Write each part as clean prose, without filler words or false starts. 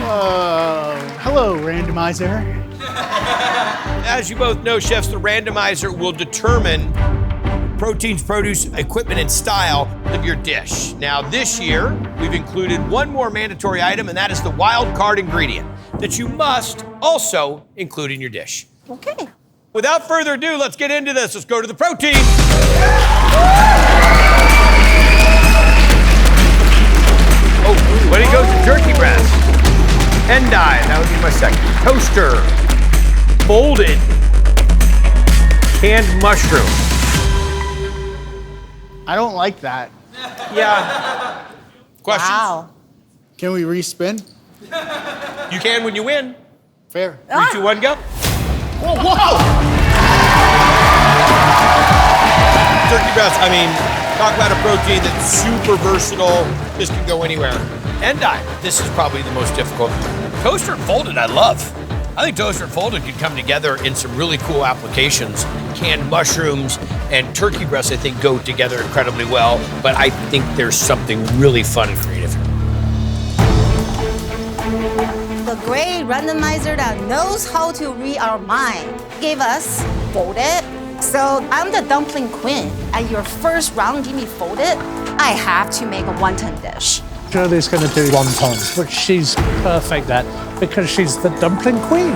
Hello, Randomizer. As you both know, chefs, the Randomizer will determine proteins, produce, equipment, and style of your dish. Now, this year, we've included one more mandatory item, and that is the wild card ingredient that you must also include in your dish. Okay. Without further ado, let's get into this. Let's go to the protein. Oh, when it goes to turkey breast, endive, that would be my second. Toaster, folded, canned mushroom. I don't like that. Yeah. Questions? Wow. Can we respin? You can when you win. Fair. 3, 2, 1, go. Whoa, whoa! Turkey breast, I mean, talk about a protein that's super versatile. This can go anywhere. Endive, this is probably the most difficult. Toaster and folded, I love. I think toaster and folded could come together in some really cool applications. Canned mushrooms and turkey breast, I think, go together incredibly well, but I think there's something really fun and creative here. The great randomizer that knows how to read our mind gave us folded. So I'm the dumpling queen. At your first round, give me folded. I have to make a wonton dish. Shirley's going to do wontons, which she's perfect at because she's the dumpling queen.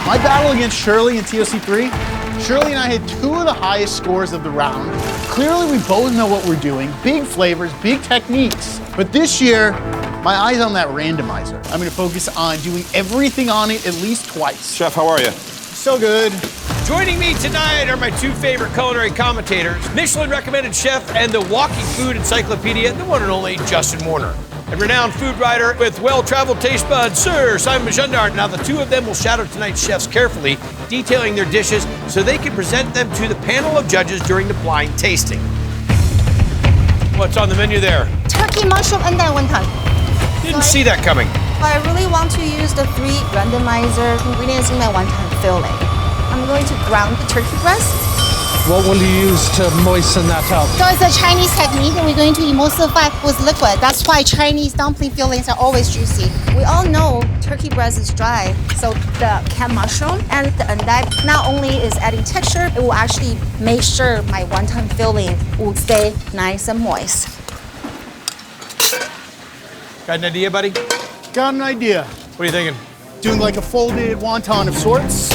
My battle against Shirley in TOC3, Shirley and I had 2 of the highest scores of the round. Clearly, we both know what we're doing. Big flavors, big techniques. But this year, my eye's on that randomizer. I'm gonna focus on doing everything on it at least twice. Chef, how are you? So good. Joining me tonight are my 2 favorite culinary commentators, Michelin recommended chef and the walking food encyclopedia, the one and only Justin Warner. And renowned food writer with well-traveled taste buds, Sir Simon Majumdar. Now, the 2 of them will shadow tonight's chefs carefully, detailing their dishes so they can present them to the panel of judges during the blind tasting. What's on the menu there? Turkey mushroom and then wonton. Didn't see that coming. I really want to use the 3 randomizer ingredients in my wonton filling. I'm going to ground the turkey breast. What will you use to moisten that up? So it's a Chinese technique and we're going to emulsify with liquid. That's why Chinese dumpling fillings are always juicy. We all know turkey breast is dry, so the canned mushroom and the endive not only is adding texture, it will actually make sure my wonton filling will stay nice and moist. Got an idea, buddy? Got an idea. What are you thinking? Doing like a folded wonton of sorts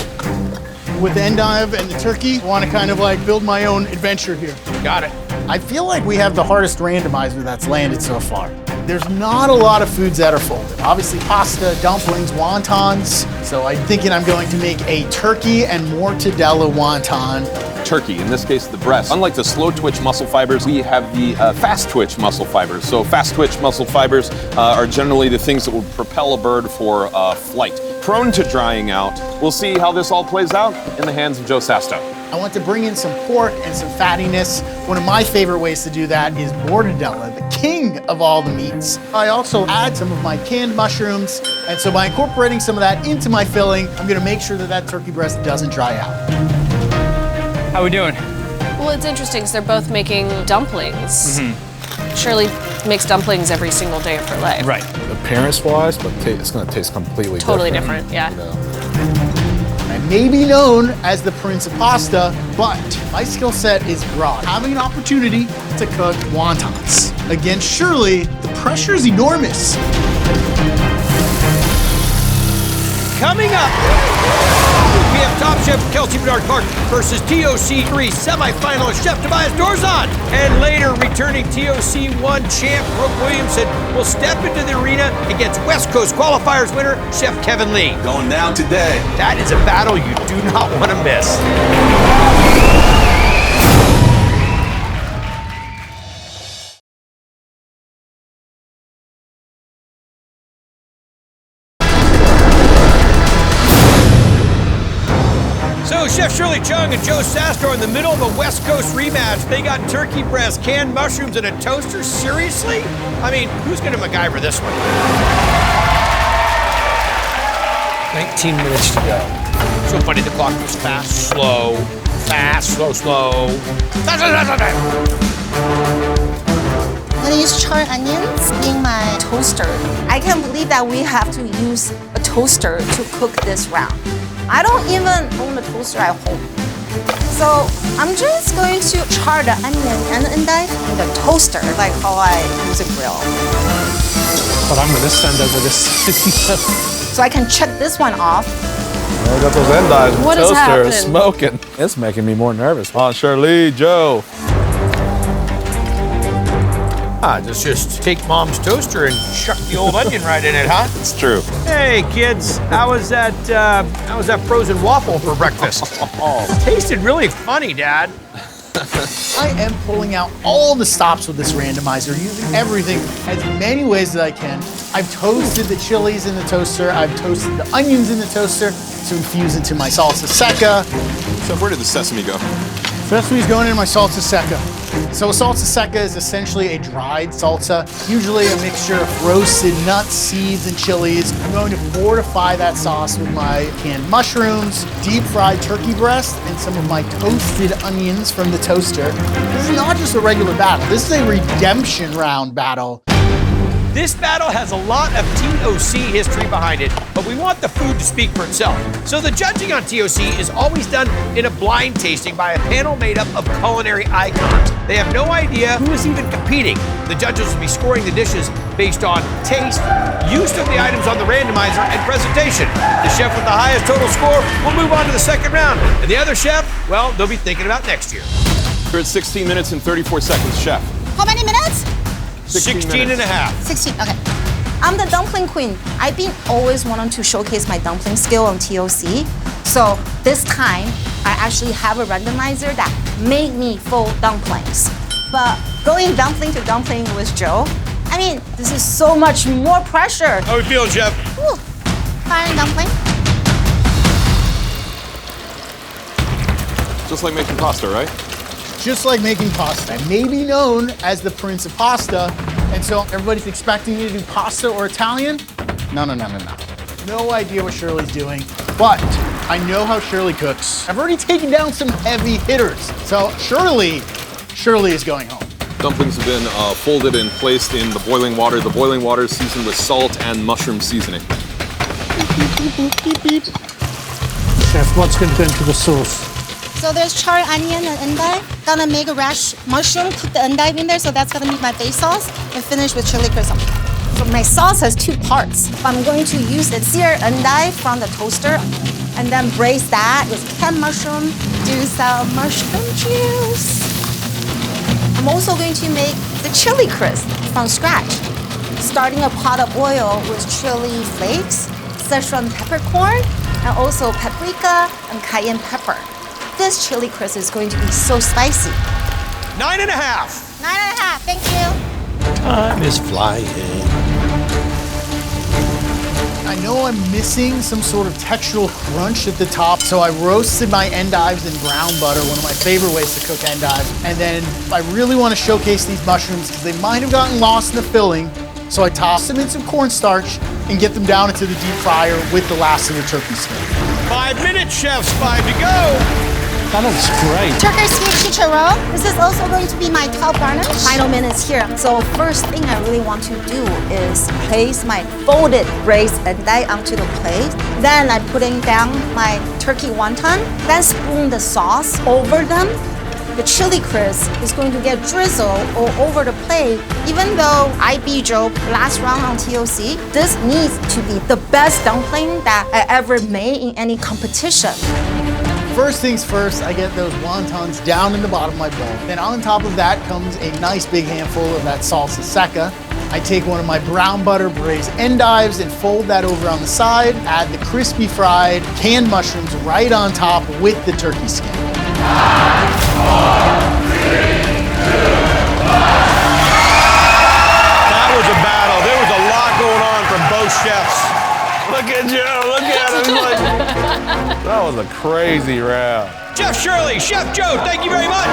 with the endive and the turkey. I want to kind of like build my own adventure here. Got it. I feel like we have the hardest randomizer that's landed so far. There's not a lot of foods that are folded. Obviously pasta, dumplings, wontons. So I'm thinking I'm going to make a turkey and mortadella wonton. Turkey, in this case, the breast. Unlike the slow twitch muscle fibers, we have the fast twitch muscle fibers. So fast twitch muscle fibers are generally the things that will propel a bird for flight. Prone to drying out. We'll see how this all plays out in the hands of Joe Sasto. I want to bring in some pork and some fattiness. One of my favorite ways to do that is mortadella, the king of all the meats. I also add some of my canned mushrooms, and so by incorporating some of that into my filling, I'm gonna make sure that that turkey breast doesn't dry out. How we doing? Well, it's interesting because they're both making dumplings. Shirley makes dumplings every single day of her life. Right. Appearance-wise, but it's going to taste completely Totally different, yeah. You know. I may be known as the Prince of Pasta, but my skill set is broad. Having an opportunity to cook wontons against Shirley, the pressure is enormous. Coming up, we have top chef Kelsey Bernard Clark versus TOC3 semifinalist Chef Tobias Dorzon. And later, returning TOC1 champ Brooke Williamson will step into the arena against West Coast qualifiers winner Chef Kevin Lee. Going down today. That is a battle you do not want to miss. So Chef Shirley Chung and Joe Sasto are in the middle of a West Coast rematch. They got turkey breast, canned mushrooms, and a toaster? Seriously? I mean, who's gonna MacGyver this one? 19 minutes to go. So funny, the clock goes fast, slow, fast, slow, slow. The gonna use charred onions in my toaster. I can't believe that we have to use a toaster to cook this round. I don't even own a toaster at home. So I'm just going to char the onion and the endive in the toaster, like how I use a grill. But I'm going to stand over this. So I can check this one off. I got those endives in the What is toaster happening? smoking. It's making me more nervous. Oh, Shirley, Joe. Just take mom's toaster and chuck the old onion right in it, huh? It's true. Hey kids, how was that frozen waffle for breakfast? Tasted really funny, Dad. I am pulling out all the stops with this randomizer, using everything as many ways that I can. I've toasted the chilies in the toaster. I've toasted the onions in the toaster to infuse into my salsa seca. So where did the sesame go? Sesame's going into my salsa seca. So a salsa seca is essentially a dried salsa, usually a mixture of roasted nuts, seeds, and chilies. I'm going to fortify that sauce with my canned mushrooms, deep fried turkey breast, and some of my toasted onions from the toaster. This is not just a regular battle. This is a redemption round battle. This battle has a lot of TOC history behind it, but we want the food to speak for itself. So the judging on TOC is always done in a blind tasting by a panel made up of culinary icons. They have no idea who is even competing. The judges will be scoring the dishes based on taste, use of the items on the randomizer, and presentation. The chef with the highest total score will move on to the second round, and the other chef, well, they'll be thinking about next year. We're at 16 minutes and 34 seconds, chef. How many minutes? 16 and a half. 16, okay. I'm the dumpling queen. I've been always wanting to showcase my dumpling skill on TOC. So this time, I actually have a randomizer that made me fold dumplings. But going dumpling to dumpling with Joe, I mean, this is so much more pressure. How are we feeling, chef? Whew. Fire dumpling. Just like making pasta, right? Just like making pasta. I may be known as the Prince of Pasta, and so everybody's expecting me to do pasta or Italian? No. No idea what Shirley's doing, but I know how Shirley cooks. I've already taken down some heavy hitters, so Shirley is going home. Dumplings have been folded and placed in the boiling water. The boiling water is seasoned with salt and mushroom seasoning. Chef, what's going to go into the sauce? So there's charred onion and endive. Gonna make a rash mushroom, cook the endive in there, so that's gonna be my base sauce, and finish with chili crisp. So my sauce has two parts. I'm going to use the seared endive from the toaster, and then braise that with canned mushroom, do some mushroom juice. I'm also going to make the chili crisp from scratch, starting a pot of oil with chili flakes, Szechuan peppercorn, and also paprika and cayenne pepper. This chili crisp is going to be so spicy. 9.5. 9.5, thank you. Time is flying. I know I'm missing some sort of textural crunch at the top, so I roasted my endives in brown butter, one of my favorite ways to cook endives. And then I really want to showcase these mushrooms because they might have gotten lost in the filling. So I toss them in some cornstarch and get them down into the deep fryer with the last of the turkey skin. 5 minutes, chefs, 5 to go. That looks great. Turkey skin chicharron. This is also going to be my top garnish. Final minutes here. So first thing I really want to do is place my folded braised endive onto the plate. Then I'm putting down my turkey wonton. Then spoon the sauce over them. The chili crisp is going to get drizzled all over the plate. Even though I beat Joe last round on TOC, this needs to be the best dumpling that I ever made in any competition. First things first, I get those wontons down in the bottom of my bowl. Then on top of that comes a nice big handful of that salsa seca. I take one of my brown butter braised endives and fold that over on the side. Add the crispy fried canned mushrooms right on top with the turkey skin. 5, 4, 3, 2, 1. That was a battle. There was a lot going on from both chefs. Look at Joe. Look at him. That was a crazy round. Chef Shirley, Chef Joe, thank you very much.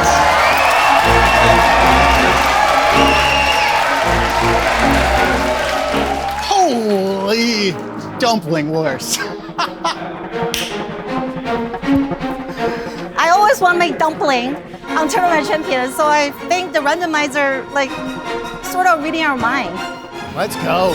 Holy dumpling wars. I always want to make dumpling on Tournament Champions, so I think the randomizer sort of reading our mind. Let's go.